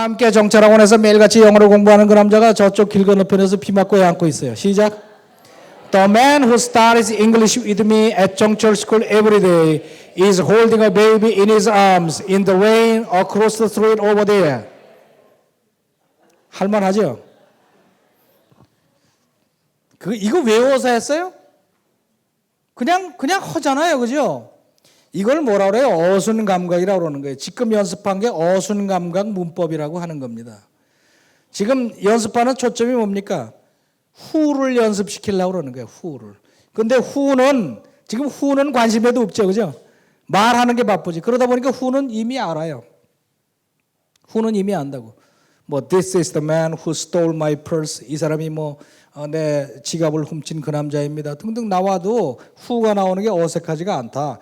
함께 정찰학원에서 매일같이 영어를 공부하는 그 남자가 저쪽 길 건너편에서 비 맞고 애 안고 있어요. 시작. The man who studies English with me at Jungcheol School every day is holding a baby in his arms in the rain across the street over there. 할만하죠? 이거 외워서 했어요? 그냥 하잖아요. 그죠? 이걸 뭐라 그래요? 어순감각이라고 그러는 거예요. 지금 연습한 게 어순감각 문법이라고 하는 겁니다. 지금 연습하는 초점이 뭡니까? 후를 연습시키려고 그러는 거예요. 후를. 근데 지금 후는 관심에도 없죠. 그죠? 말하는 게 바쁘지. 그러다 보니까 후는 이미 알아요. 후는 이미 안다고. This is the man who stole my purse. 이 사람이 내 지갑을 훔친 그 남자입니다. 등등 나와도 후가 나오는 게 어색하지가 않다.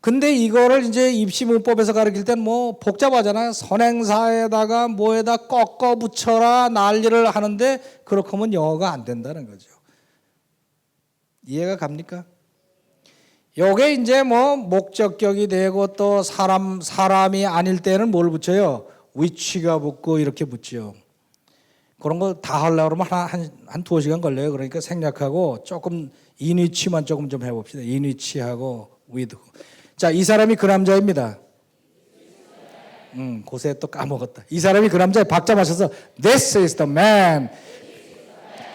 근데 이거를 이제 입시문법에서 가르칠 땐 복잡하잖아요. 선행사에다가 뭐에다 꺾어 붙여라 난리를 하는데 그렇게 하면 영어가 안 된다는 거죠. 이해가 갑니까? 요게 이제 목적격이 되고 또 사람이 아닐 때는 뭘 붙여요? which가 붙고 이렇게 붙죠. 그런 거 다 하려고 그러면 한 2시간 걸려요. 그러니까 생략하고 조금 in which만 조금 좀 해봅시다. in which하고 with. 자, 이 사람이 그 남자입니다. 고세 또 까먹었다. 이 사람이 그 남자의 박자 맞춰서 This is the man.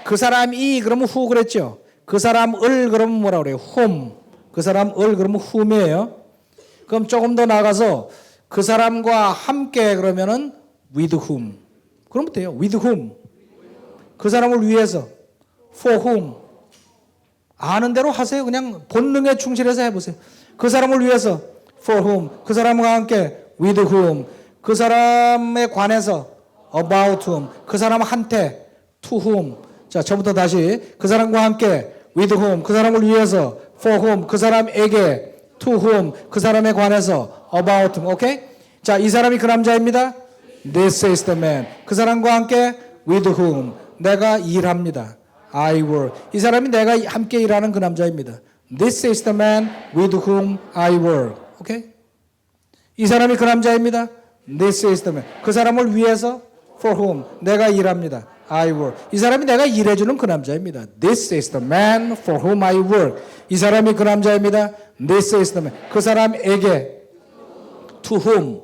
그 사람이 그러면 who 그랬죠. 그 사람을 그러면 뭐라 그래요? whom. 그 사람을 그러면 whom이에요. 그럼 조금 더 나가서 그 사람과 함께 그러면은 with whom. 그러면 돼요. with whom. 그 사람을 위해서 for whom. 아는 대로 하세요. 그냥 본능에 충실해서 해보세요. 그 사람을 위해서 for whom. 그 사람과 함께 with whom. 그 사람에 관해서 about whom. 그 사람한테 to whom. 자, 처음부터 다시 그 사람과 함께 with whom. 그 사람을 위해서 for whom. 그 사람에게 to whom. 그 사람에 관해서 about whom. 오케이? 자, 이 사람이 그 남자입니다. This is the man. 그 사람과 함께 with whom. 내가 일합니다. I work. 이 사람이 내가 함께 일하는 그 남자입니다. This is the man with whom I work. 오케이? 이 사람이 그 남자입니다. This is the man. 그 사람을 위해서 for whom 내가 일합니다. I work. 이 사람이 내가 일해주는 그 남자입니다. This is the man for whom I work. 이 사람이 그 남자입니다. This is the man. 그 사람에게 to whom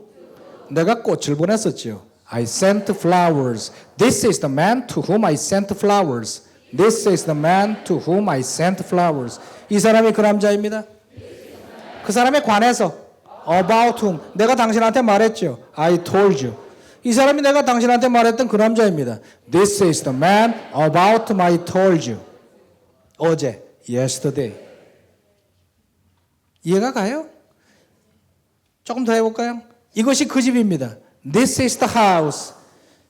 내가 꽃을 보냈었죠. I sent flowers. This is the man to whom I sent flowers. This is the man to whom I sent flowers. 이 사람이 그 남자입니다. 그 사람에 관해서 about whom 내가 당신한테 말했죠. I told you. 이 사람이 내가 당신한테 말했던 그 남자입니다. This is the man about whom I told you. 어제, yesterday. 이해가 가요? 조금 더 해볼까요? 이것이 그 집입니다. This is the house.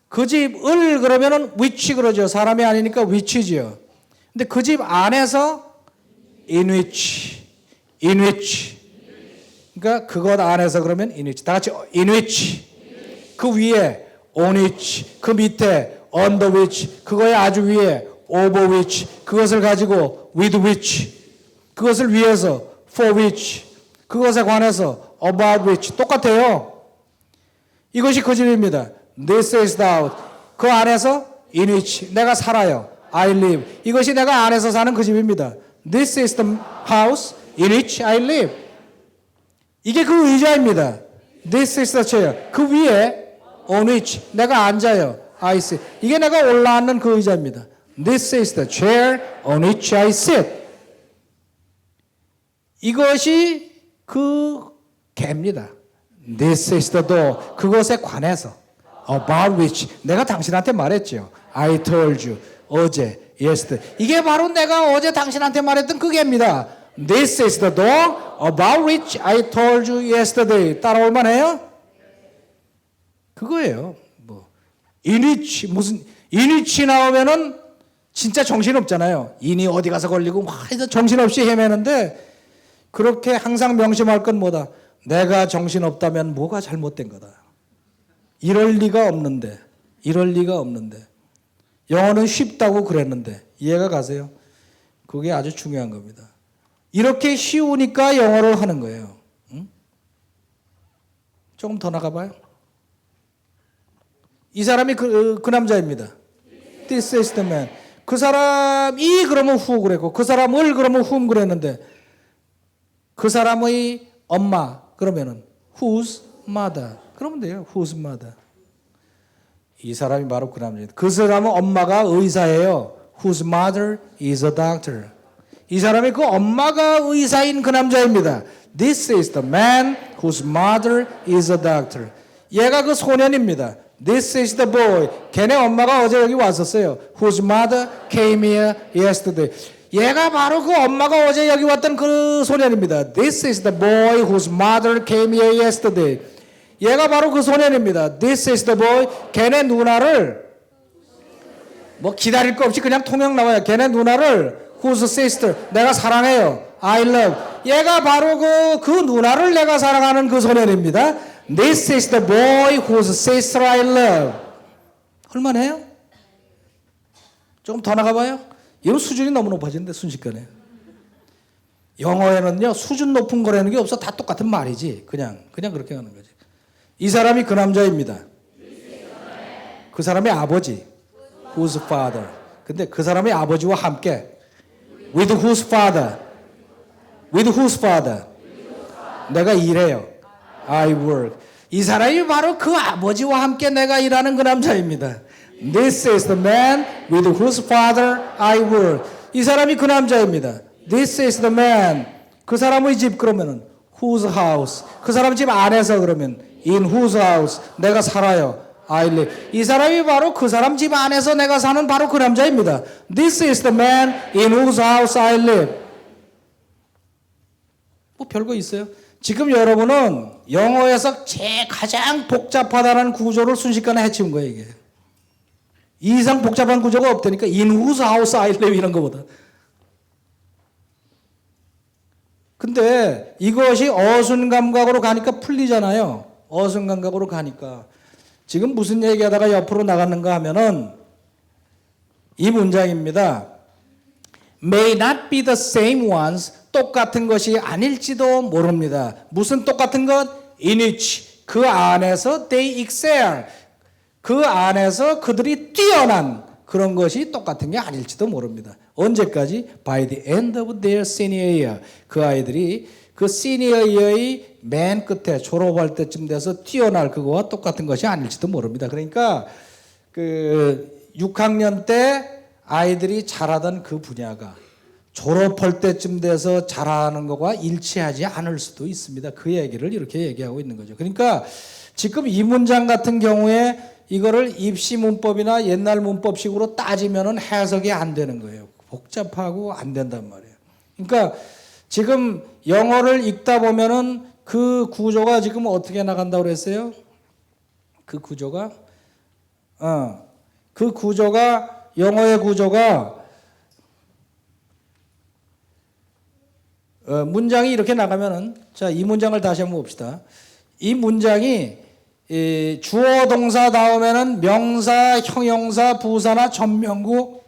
그 집을 그러면은 which 그러죠. 사람이 아니니까 which죠. 근데 그 집 안에서 in which. 그러니까 그것 안에서 그러면 in which. 다 같이 in which. 그 위에 on which. 그 밑에 under which. 그거의 아주 위에 over which. 그것을 가지고 with which. 그것을 위해서 for which. 그것에 관해서 about which. 똑같아요. 이것이 그 집입니다. This is the house. 그 안에서 in which 내가 살아요. I live. 이것이 내가 안에서 사는 그 집입니다. This is the house in which I live. 이게 그 의자입니다. This is the chair. 그 위에 on which 내가 앉아요. I sit. 이게 내가 올라앉는 그 의자입니다. This is the chair on which I sit. 이것이 그 개입니다. This is the door. 그것에 관해서 about which 내가 당신한테 말했죠. I told you. 어제, yesterday. 이게 바로 내가 어제 당신한테 말했던 그 개입니다. This is the door about which I told you yesterday. 따라올 만해요? 그거예요. in which 무슨 in which 나오면은 진짜 정신 없잖아요. in이 어디 가서 걸리고 정신 없이 헤매는데 그렇게 항상 명심할 건 뭐다? 내가 정신 없다면 뭐가 잘못된 거다. 이럴 리가 없는데. 영어는 쉽다고 그랬는데 이해가 가세요? 그게 아주 중요한 겁니다. 이렇게 쉬우니까 영어를 하는 거예요. 응? 조금 더 나가봐요. 이 사람이 그 남자입니다. This is the man. 그 사람이 그러면 who 그랬고 그 사람을 그러면 whom 그랬는데 그 사람의 엄마 그러면은 whose mother 그러면 돼요. whose mother. 이 사람이 바로 그 남자입니다. 그 사람은 엄마가 의사예요. whose mother is a doctor. 이 사람이 그 엄마가 의사인 그 남자입니다. This is the man whose mother is a doctor. 얘가 그 소년입니다. This is the boy. 걔네 엄마가 어제 여기 왔었어요. Whose mother came here yesterday. 얘가 바로 그 엄마가 어제 여기 왔던 그 소년입니다. This is the boy whose mother came here yesterday. 얘가 바로 그 소년입니다. This is the boy. 걔네 누나를 뭐 기다릴 거 없이 그냥 통역 나와요. 걔네 누나를 whose sister. 내가 사랑해요. I love. 얘가 바로 그 누나를 내가 사랑하는 그 소년입니다. This is the boy whose sister I love. 할만해요? 조금 더 나가봐요. 이런 수준이 너무 높아지는데 순식간에. 영어에는요 수준 높은 거라는 게 없어. 다 똑같은 말이지. 그냥 그렇게 하는 거지. 이 사람이 그 남자입니다. 그 사람의 아버지. Whose father. 근데 그 사람의 아버지와 함께 With whose father? With whose father? 내가 일해요. I work. 이 사람이 바로 그 아버지와 함께 내가 일하는 그 남자입니다. This is the man with whose father I work. 이 사람이 그 남자입니다. This is the man. 그 사람의 집 그러면은 whose house. 그 사람 집 안에서 그러면 in whose house. 내가 살아요. I live. 이 사람이 바로 그 사람 집 안에서 내가 사는 바로 그 남자입니다. This is the man in whose house I live. 뭐 별거 있어요? 지금 여러분은 영어에서 가장 복잡하다는 구조를 순식간에 해치운 거예요, 이게. 이 이상 복잡한 구조가 없다니까. In whose house I live 이런 거보다. 근데 이것이 어순감각으로 가니까 풀리잖아요. 어순감각으로 가니까. 지금 무슨 얘기하다가 옆으로 나갔는가 하면은 이 문장입니다. May not be the same ones. 똑같은 것이 아닐지도 모릅니다. 무슨 똑같은 것? In which. 그 안에서 they excel. 그 안에서 그들이 뛰어난 그런 것이 똑같은 게 아닐지도 모릅니다. 언제까지? By the end of their senior year. 그 아이들이 그 시니어 이어의 맨 끝에 졸업할 때쯤 돼서 뛰어날 그거와 똑같은 것이 아닐지도 모릅니다. 그러니까 그 6학년 때 아이들이 잘하던 그 분야가 졸업할 때쯤 돼서 잘하는 것과 일치하지 않을 수도 있습니다. 그 얘기를 이렇게 얘기하고 있는 거죠. 그러니까 지금 이 문장 같은 경우에 이거를 입시 문법이나 옛날 문법식으로 따지면은 해석이 안 되는 거예요. 복잡하고 안 된단 말이에요. 그러니까 지금 영어를 읽다 보면은 그 구조가 지금 어떻게 나간다고 그랬어요? 그 구조가 영어의 구조가 문장이 이렇게 나가면은 자, 이 문장을 다시 한번 봅시다. 이 문장이 주어 동사 다음에는 명사, 형용사, 부사나 전명구,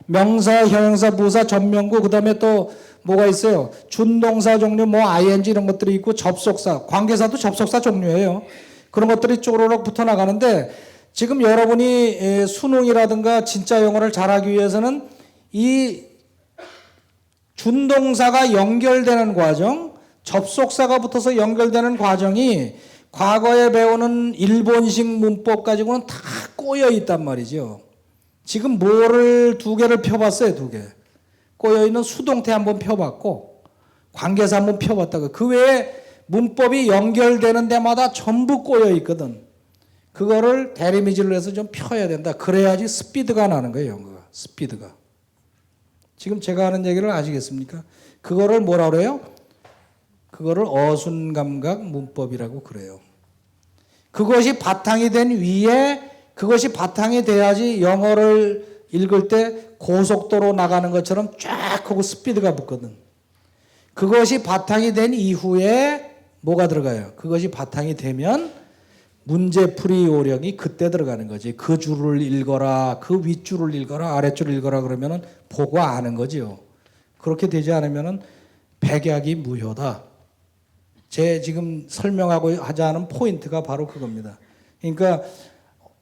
명사, 형용사, 부사, 전명구, 그다음에 또 뭐가 있어요? 준동사 종류, 뭐 ing 이런 것들이 있고 접속사, 관계사도 접속사 종류예요. 그런 것들이 쪼로록 붙어 나가는데 지금 여러분이 수능이라든가 진짜 영어를 잘하기 위해서는 이 준동사가 연결되는 과정, 접속사가 붙어서 연결되는 과정이 과거에 배우는 일본식 문법 가지고는 다 꼬여 있단 말이죠. 지금 뭐를 두 개를 펴봤어요, 두 개. 꼬여 있는 수동태 한번 펴봤고, 관계사 한번 펴봤다고. 그 외에 문법이 연결되는 데마다 전부 꼬여 있거든. 그거를 대리미질로 해서 좀 펴야 된다. 그래야지 스피드가 나는 거예요, 영어가. 스피드가. 지금 제가 하는 얘기를 아시겠습니까? 그거를 뭐라 그래요? 그거를 어순감각 문법이라고 그래요. 그것이 바탕이 된 위에 그것이 바탕이 돼야지 영어를 읽을 때 고속도로 나가는 것처럼 쫙 하고 스피드가 붙거든. 그것이 바탕이 된 이후에 뭐가 들어가요? 그것이 바탕이 되면 문제풀이 요령이 그때 들어가는 거지. 그 줄을 읽어라, 그 윗줄을 읽어라, 아랫줄을 읽어라 그러면은 보고 아는 거지요. 그렇게 되지 않으면은 백약이 무효다. 제 지금 설명하고 하자는 포인트가 바로 그겁니다. 그러니까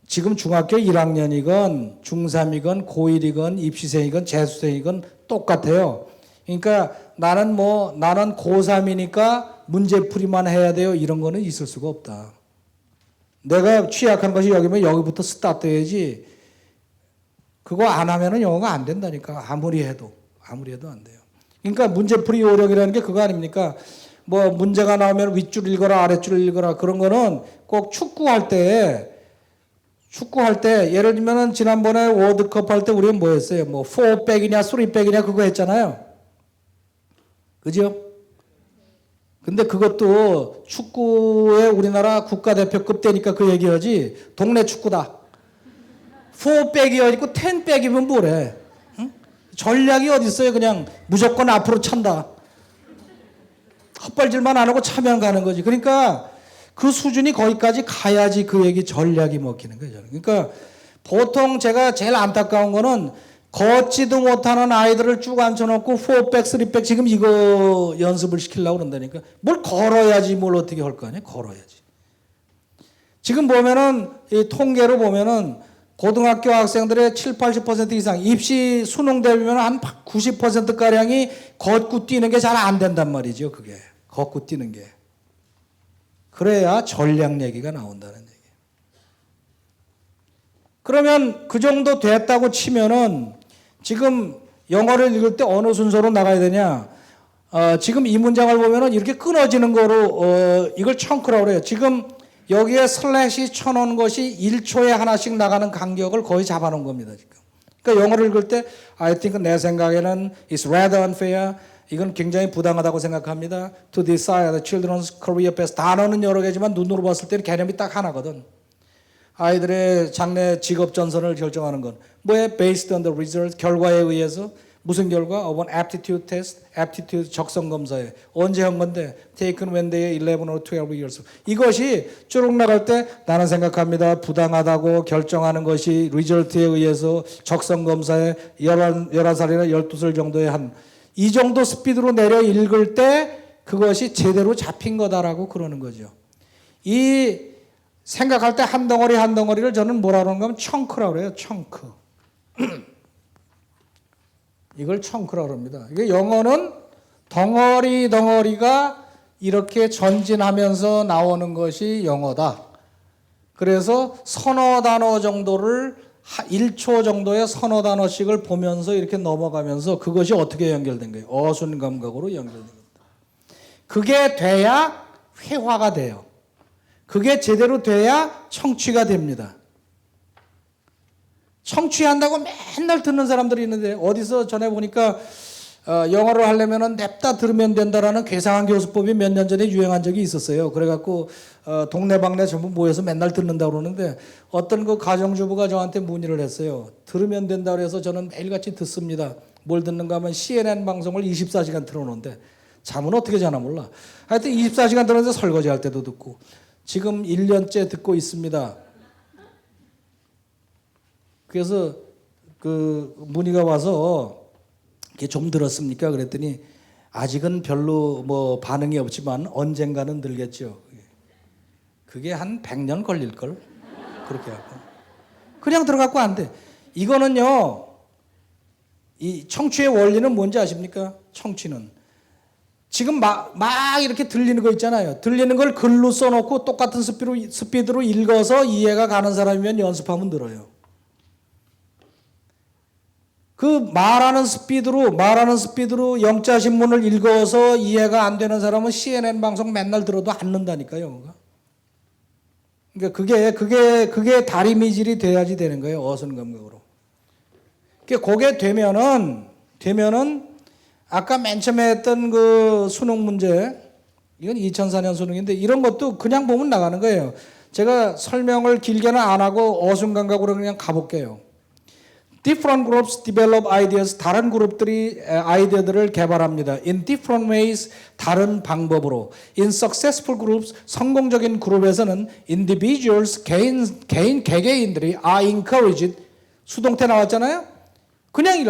지금 중학교 1학년이건 중3이건 고1이건 입시생이건 재수생이건 똑같아요. 그러니까 나는 고3이니까 문제풀이만 해야 돼요. 이런 거는 있을 수가 없다. 내가 취약한 것이 여기면 여기부터 스타트 해야지. 그거 안 하면은 영어가 안 된다니까. 아무리 해도 안 돼요. 그러니까 문제풀이 요령이라는 게 그거 아닙니까? 뭐 문제가 나오면 윗줄 읽어라 아랫줄 읽어라 그런 거는 꼭 축구할 때 예를 들면은 지난번에 월드컵 할 때 우리는 뭐 했어요? 뭐 4백이냐 3백이냐 그거 했잖아요. 그죠? 근데 그것도 축구의 우리나라 국가대표급 되니까 그 얘기하지 동네 축구다. 4백이 있고 10백이면 뭐래? 응? 전략이 어디 있어요? 그냥 무조건 앞으로 찬다. 헛발질만 안 하고 차면 가는 거지. 그러니까 그 수준이 거기까지 가야지 그 얘기 전략이 먹히는 거죠. 그러니까 보통 제가 제일 안타까운 거는 걷지도 못하는 아이들을 쭉 앉혀놓고 4백, 3백 지금 이거 연습을 시키려고 그런다니까. 뭘 걸어야지 뭘 어떻게 할 거 아니에요? 걸어야지. 지금 보면은 이 통계로 보면은 고등학교 학생들의 7, 80% 이상 입시 수능 대비면 한 90%가량이 걷고 뛰는 게 잘 안 된단 말이죠. 그게 걷고 뛰는 게. 그래야 전략 얘기가 나온다는 얘기예요. 그러면 그 정도 됐다고 치면은 지금 영어를 읽을 때 어느 순서로 나가야 되냐? 지금 이 문장을 보면은 이렇게 끊어지는 거로 이걸 청크라고 그래요. 지금 여기에 슬래시 쳐놓은 것이 1초에 하나씩 나가는 간격을 거의 잡아놓은 겁니다. 지금. 그러니까 영어를 읽을 때 I think 내 생각에는 it's rather unfair. 이건 굉장히 부당하다고 생각합니다. To decide the children's career path. 단어는 여러 개지만 눈으로 봤을 때는 개념이 딱 하나거든. 아이들의 장래 직업 전선을 결정하는 건 뭐에 based on the result 결과에 의해서 무슨 결과? of an aptitude test, aptitude 적성 검사에 언제 한 건데 taken when they 11 or 12 years. 이것이 쭉 나갈 때 나는 생각합니다. 부당하다고 결정하는 것이 result에 의해서 적성 검사에 11살이나 12살 정도의 한 이 정도 스피드로 내려 읽을 때 그것이 제대로 잡힌 거다라고 그러는 거죠. 이 생각할 때 한 덩어리 한 덩어리를 저는 뭐라 그러는가 하면 청크라고 그래요. 청크. 이걸 청크라고 합니다. 이게 영어는 덩어리 덩어리가 이렇게 전진하면서 나오는 것이 영어다. 그래서 서너 단어 정도를 1초 정도의 서너 단어씩을 보면서 이렇게 넘어가면서 그것이 어떻게 연결된 거예요? 어순 감각으로 연결된 겁니다. 그게 돼야 회화가 돼요. 그게 제대로 돼야 청취가 됩니다. 청취한다고 맨날 듣는 사람들이 있는데 어디서 전에 보니까 영어를 하려면 냅다 들으면 된다라는 괴상한 교수법이 몇 년 전에 유행한 적이 있었어요. 그래갖고 동네방네 전부 모여서 맨날 듣는다고 그러는데 어떤 그 가정주부가 저한테 문의를 했어요. 들으면 된다 그래서 저는 매일같이 듣습니다. 뭘 듣는가 하면 CNN 방송을 24시간 틀어놓는데 잠은 어떻게 자나 몰라. 하여튼 24시간 들었는데 설거지할 때도 듣고 지금 1년째 듣고 있습니다. 그래서 그 문의가 와서 이게 좀 들었습니까? 그랬더니 아직은 별로 뭐 반응이 없지만 언젠가는 늘겠죠. 그게 한 100년 걸릴걸? 그렇게 하고. 그냥 들어갖고 안 돼. 이거는요, 이 청취의 원리는 뭔지 아십니까? 청취는. 지금 막 이렇게 들리는 거 있잖아요. 들리는 걸 글로 써놓고 똑같은 스피드로 읽어서 이해가 가는 사람이면 연습하면 늘어요. 그 말하는 스피드로 영자신문을 읽어서 이해가 안 되는 사람은 CNN 방송 맨날 들어도 안 는다니까요. 그러니까 그게 다리미질이 돼야지 되는 거예요. 어순 감각으로. 그게 되면은 아까 맨 처음에 했던 그 수능 문제, 이건 2004년 수능인데 이런 것도 그냥 보면 나가는 거예요. 제가 설명을 길게는 안 하고 어순 감각으로 그냥 가볼게요. Different groups develop ideas. 다른 그룹들이 아이디어들을 개발합니다. In different ways. 다른 방법으로. In successful groups. 성공적인 그룹에서는 individuals, 개개인들이 are encouraged. 수동태 나왔잖아요. 그냥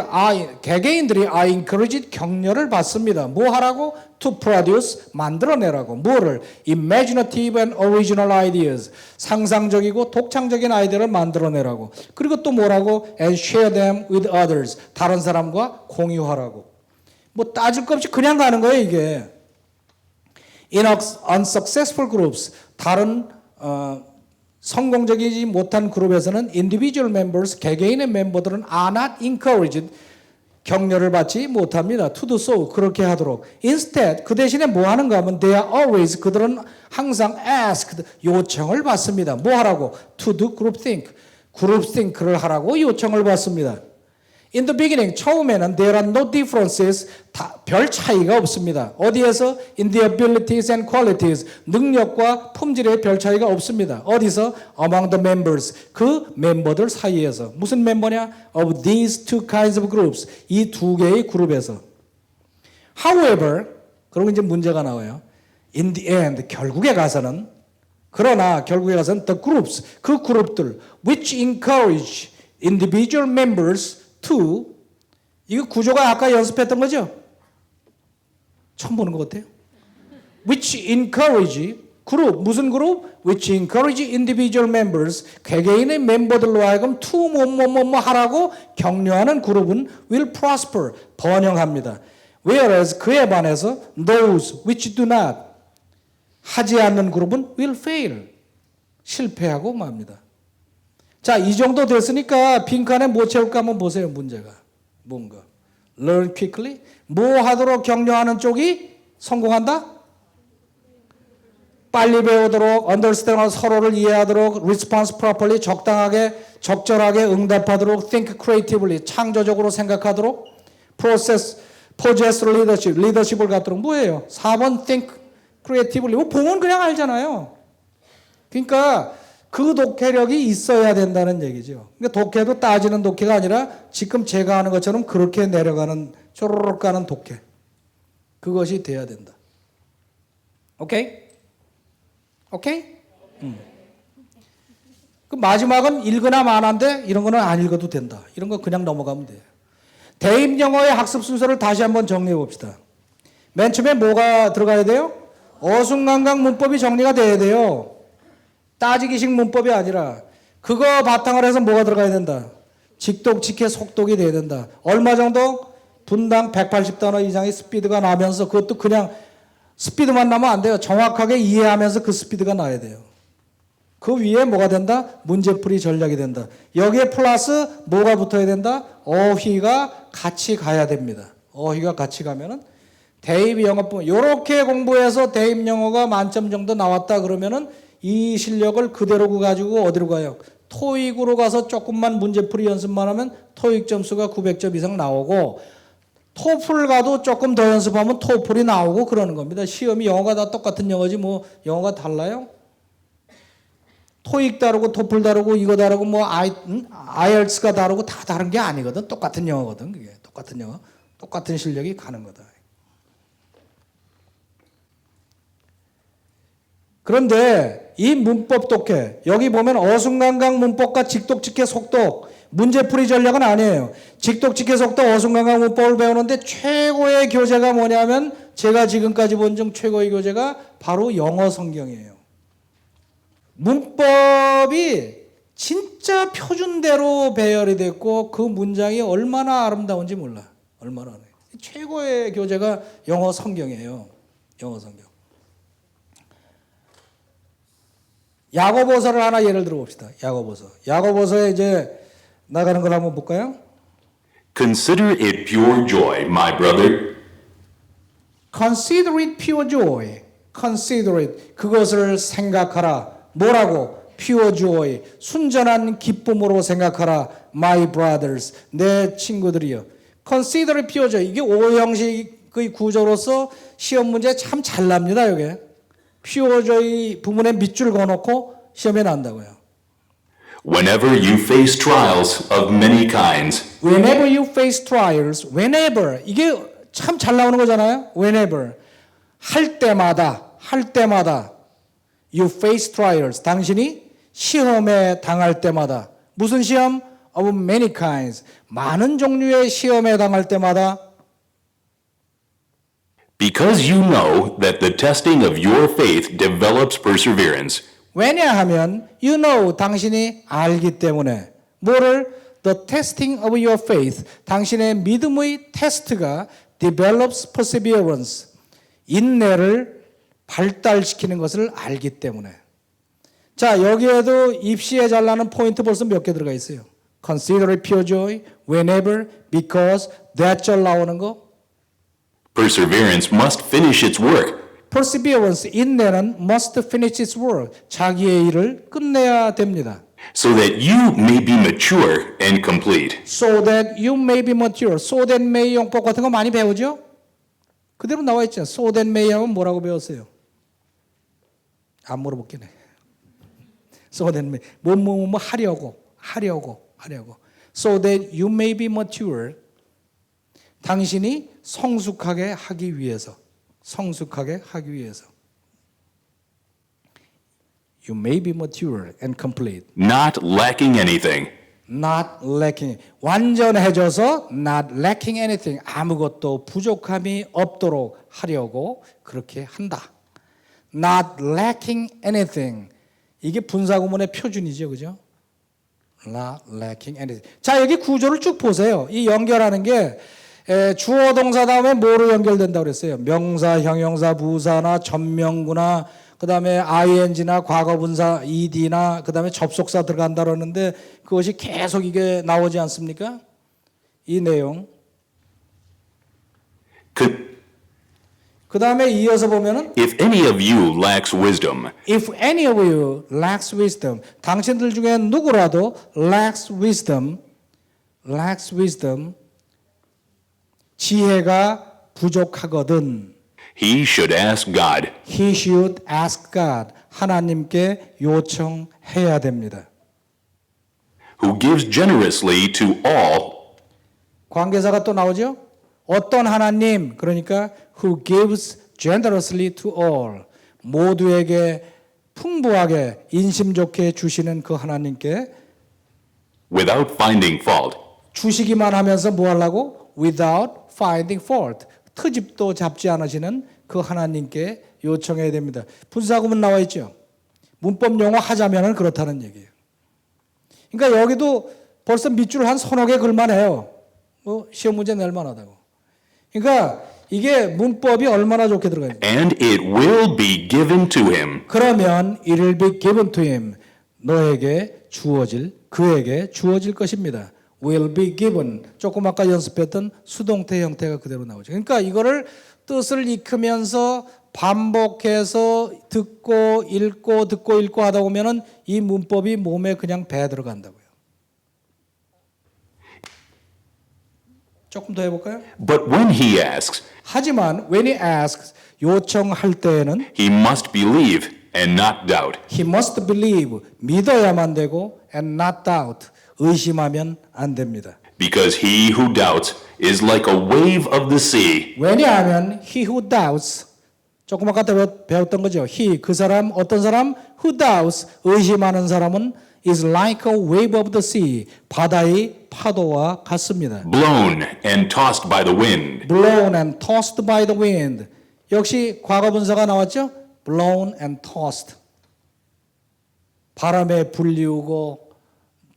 개개인들이 are encouraged 격려를 받습니다. 뭐 하라고? To produce 만들어내라고. 뭐를? Imaginative and original ideas 상상적이고 독창적인 아이디어를 만들어내라고. 그리고 또 뭐라고? And share them with others 다른 사람과 공유하라고. 뭐 따질 것 없이 그냥 가는 거예요 이게. In unsuccessful groups 다른 성공적이지 못한 그룹에서는 individual members, 개개인의 멤버들은 are not encouraged, 격려를 받지 못합니다. to do so, 그렇게 하도록. Instead, 그 대신에 뭐 하는가 하면 they are always, 그들은 항상 asked, 요청을 받습니다. 뭐 하라고? to do groupthink, groupthink를 하라고 요청을 받습니다. In the beginning, 처음에는 there are no differences, 별 차이가 없습니다. 어디에서? In the abilities and qualities, 능력과 품질에 별 차이가 없습니다. 어디서? Among the members, 그 멤버들 사이에서. 무슨 멤버냐? Of these two kinds of groups, 이 두 개의 그룹에서. However, 그리고 이제 문제가 나와요. In the end, 결국에 가서는, 그러나 결국에 가서는 the groups, 그 그룹들, which encourage individual members to, 이거 구조가 아까 연습했던 거죠? 처음 보는 것 같아요. Which encourage, 그룹, 무슨 그룹? Which encourage individual members, 개개인의 멤버들로 하여금 to 뭐뭐뭐 하라고 격려하는 그룹은 will prosper, 번영합니다. Whereas 그에 반해서 those which do not, 하지 않는 그룹은 will fail, 실패하고 맙니다. 자, 이 정도 됐으니까 빈칸에 뭐 채울까 한번 보세요. 문제가 뭔가 learn quickly, 뭐 하도록 격려하는 쪽이 성공한다? 빨리 배우도록, understand, 서로를 이해하도록, response properly, 적당하게 적절하게 응답하도록, think creatively, 창조적으로 생각하도록, possess leadership, 리더십을 갖도록. 뭐예요? 4번 think creatively. 뭐 봉은 그냥 알잖아요. 그러니까 그 독해력이 있어야 된다는 얘기죠. 그러니까 독해도 따지는 독해가 아니라 지금 제가 하는 것처럼 그렇게 내려가는, 쪼르륵 가는 독해. 그것이 돼야 된다. 오케이? 오케이? 그 마지막은 읽으나 마나인데 이런 거는 안 읽어도 된다. 이런 거 그냥 넘어가면 돼요. 대입 영어의 학습 순서를 다시 한번 정리해 봅시다. 맨 처음에 뭐가 들어가야 돼요? 어순강강 문법이 정리가 돼야 돼요. 따지기식 문법이 아니라 그거 바탕을 해서 뭐가 들어가야 된다? 직독, 직해, 속독이 돼야 된다. 얼마 정도? 분당 180단어 이상의 스피드가 나면서 그것도 그냥 스피드만 나면 안 돼요. 정확하게 이해하면서 그 스피드가 나야 돼요. 그 위에 뭐가 된다? 문제풀이 전략이 된다. 여기에 플러스 뭐가 붙어야 된다? 어휘가 같이 가야 됩니다. 어휘가 같이 가면은 대입 영어뿐 이렇게 공부해서 대입 영어가 만점 정도 나왔다 그러면은 이 실력을 그대로 가지고 어디로 가요? 토익으로 가서 조금만 문제풀이 연습만 하면 토익 점수가 900점 이상 나오고 토플 가도 조금 더 연습하면 토플이 나오고 그러는 겁니다. 시험이 영어가 다 똑같은 영어지 뭐 영어가 달라요? 토익 다르고 토플 다르고 이거 다르고 뭐 IELTS가 다르고 다 다른 게 아니거든. 똑같은 영어거든. 그게 똑같은 영어, 똑같은 실력이 가는 거다. 그런데 이 문법 독해, 여기 보면 어순강강 문법과 직독, 직해, 속독, 문제풀이 전략은 아니에요. 직독, 직해, 속독, 어순강강 문법을 배우는데 최고의 교재가 뭐냐면 제가 지금까지 본 중 최고의 교재가 바로 영어 성경이에요. 문법이 진짜 표준대로 배열이 됐고 그 문장이 얼마나 아름다운지 몰라. 얼마나. 최고의 교재가 영어 성경이에요. 영어 성경. 야고보서를 하나 예를 들어 봅시다. 야고보서. 야고보서에 이제 나가는 걸 한번 볼까요? Consider it pure joy, my brother. Consider it pure joy. Consider it. 그것을 생각하라. 뭐라고? Pure joy. 순전한 기쁨으로 생각하라. My brothers. 내 친구들이여. Consider it pure joy. 이게 오형식의 구조로서 시험 문제 참 잘 납니다. 이게. pure joy 부분에 밑줄 그어놓고 시험에 난다고요. Whenever you face trials of many kinds. Whenever you face trials. Whenever. 이게 참 잘 나오는 거잖아요. Whenever. 할 때마다. You face trials. 당신이 시험에 당할 때마다. 무슨 시험? of many kinds. 많은 종류의 시험에 당할 때마다 Because you know that the testing of your faith develops perseverance. 왜냐하면 you know 당신이 알기 때문에 뭐를 the testing of your faith 당신의 믿음의 테스트가 develops perseverance 인내를 발달시키는 것을 알기 때문에 자 여기에도 입시에 잘 나는 포인트 벌써 몇 개 들어가 있어요. Consider it pure joy whenever because that절 나오는 거 Perseverance must finish its work. Perseverance, 인내는 must finish its work. 자기의 일을 끝내야 됩니다. So that you may be mature and complete. So that you may be mature. So that may 용법 같은 거 많이 배우죠? 그대로 나와 있죠. So that may 하면 뭐라고 배웠어요? 안 물어볼게 네. So that may 뭐 하려고. So that you may be mature. 당신이 성숙하게 하기 위해서. You may be mature and complete. Not lacking anything. Not lacking. 완전해져서 not lacking anything. 아무것도 부족함이 없도록 하려고 그렇게 한다. Not lacking anything. 이게 분사구문의 표준이죠. 그죠? Not lacking anything. 자, 여기 구조를 쭉 보세요. 이 연결하는 게 주어 동사 다음에 뭐로 연결된다고 그랬어요? 명사, 형용사, 부사나 전명구나 그다음에 ing나 과거분사 ed나 그다음에 접속사 들어간다 그러는데 그것이 계속 이게 나오지 않습니까? 이 내용. 그다음에 이어서 보면은 If any of you lacks wisdom, If any of you lacks wisdom, 당신들 중에 누구라도 lacks wisdom, 지혜가 부족하거든. he should ask God, He should ask God. 하나님께 요청해야 됩니다. who gives generously to all, 관계사가 또 나오죠? 어떤 하나님, 그러니까 who gives generously to all. 모두에게 풍부하게 인심 좋게 주시는 그 하나님께 without finding fault. 주시기만 하면서 뭐 하려고? Without finding fault. 트집도 잡지 않으시는 그 하나님께 요청해야 됩니다. 분사구문 나와 있죠. 문법 용어 하자면은 그렇다는 얘기예요. 그러니까 여기도 벌써 밑줄 한 서너 개 글만해요. 시험 문제 낼 만하다고. 그러니까 이게 문법이 얼마나 좋게 들어가 있는. And it will be given to him. 그러면 it will be given to him. 그에게 주어질 것입니다. will be given. 조금 아까 연습했던 수동태 형태가 그대로 나오죠. 그러니까 이거를 뜻을 익히면서 반복해서 듣고 읽고 하다 보면은 이 문법이 몸에 그냥 배 들어간다고요. 조금 더 해볼까요? But when he asks, 하지만 when he asks 요청할 때에는 he must believe and not doubt. he must believe 믿어야만 되고 and not doubt 의심하면 안 됩니다. Because he who doubts is like a wave of the sea, 왜냐하면 he who doubts 조금 아까 배웠던 거죠. he 그 사람 어떤 사람 who doubts 의심하는 사람은 is like a wave of the sea 바다의 파도와 같습니다. blown and tossed by the wind. blown and tossed by the wind 역시 과거 분사가 나왔죠. blown and tossed 바람에 불리우고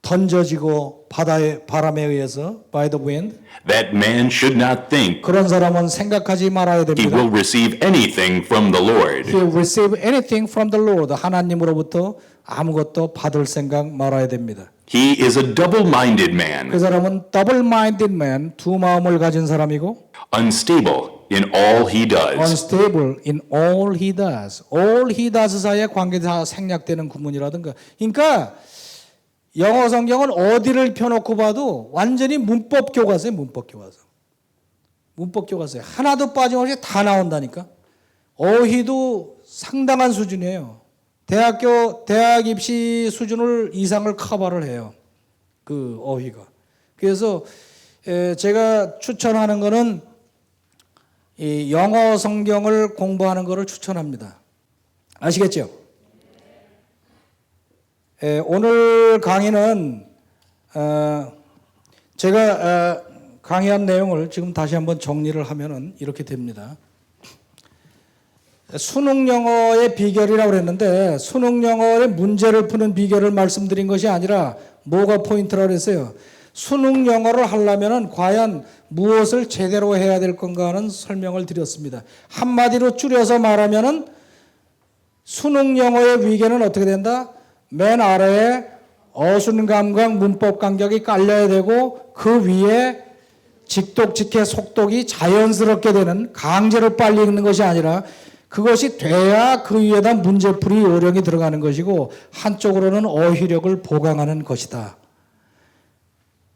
던져지고 바람에 의해서 by the wind. That man should not think 그런 사람은 생각하지 말아야 he 됩니다. will receive anything from the Lord. He will receive anything from the Lord. 하나님으로부터 아무것도 받을 생각 말아야 됩니다. He is a double-minded man, 그 사람은 double-minded man, 두 마음을 가진 사람이고 unstable in all he does. unstable in all he does. all he does 사이에 관계가 생략되는 구문이라든가. 그러니까 영어 성경은 어디를 펴놓고 봐도 완전히 문법 교과서예요. 문법 교과서. 하나도 빠짐없이 다 나온다니까. 어휘도 상당한 수준이에요. 대학 입시 수준을 이상을 커버를 해요. 그 어휘가. 그래서 제가 추천하는 거는 이 영어 성경을 공부하는 거를 추천합니다. 아시겠죠? 오늘 강의는 제가 강의한 내용을 지금 다시 한번 정리를 하면은 이렇게 됩니다. 수능 영어의 비결이라고 그랬는데 수능 영어의 문제를 푸는 비결을 말씀드린 것이 아니라 뭐가 포인트라고 그랬어요? 수능 영어를 하려면은 과연 무엇을 제대로 해야 될 건가 하는 설명을 드렸습니다. 한마디로 줄여서 말하면은 수능 영어의 위계는 어떻게 된다? 맨 아래에 어순감각 문법 간격이 깔려야 되고 그 위에 직독, 직해, 속독이 자연스럽게 되는 강제로 빨리 읽는 것이 아니라 그것이 돼야 그 위에다 문제풀이 요령이 들어가는 것이고 한쪽으로는 어휘력을 보강하는 것이다.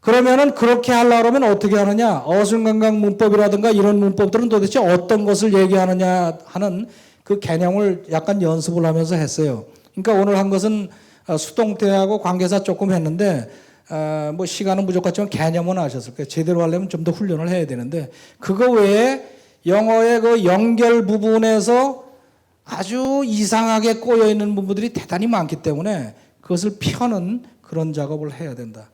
그러면은 그렇게 하려고 하면 어떻게 하느냐? 어순감각 문법이라든가 이런 문법들은 도대체 어떤 것을 얘기하느냐 하는 그 개념을 약간 연습을 하면서 했어요. 그러니까 오늘 한 것은 수동태하고 관계사 조금 했는데 뭐 시간은 부족하지만 개념은 아셨을 거예요. 제대로 하려면 좀 더 훈련을 해야 되는데 그거 외에 영어의 그 연결 부분에서 아주 이상하게 꼬여 있는 부분들이 대단히 많기 때문에 그것을 펴는 그런 작업을 해야 된다.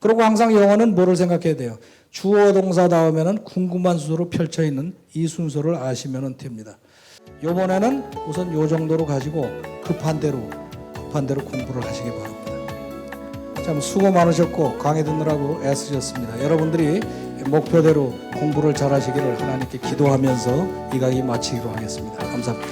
그리고 항상 영어는 뭐를 생각해야 돼요? 주어 동사 다음에는 궁금한 순서로 펼쳐 있는 이 순서를 아시면 됩니다. 이번에는 우선 요 정도로 가지고 급한 대로 공부를 하시기 바랍니다. 참 수고 많으셨고 강의 듣느라고 애쓰셨습니다. 여러분들이 목표대로 공부를 잘 하시기를 하나님께 기도하면서 이 강의 마치기로 하겠습니다. 감사합니다.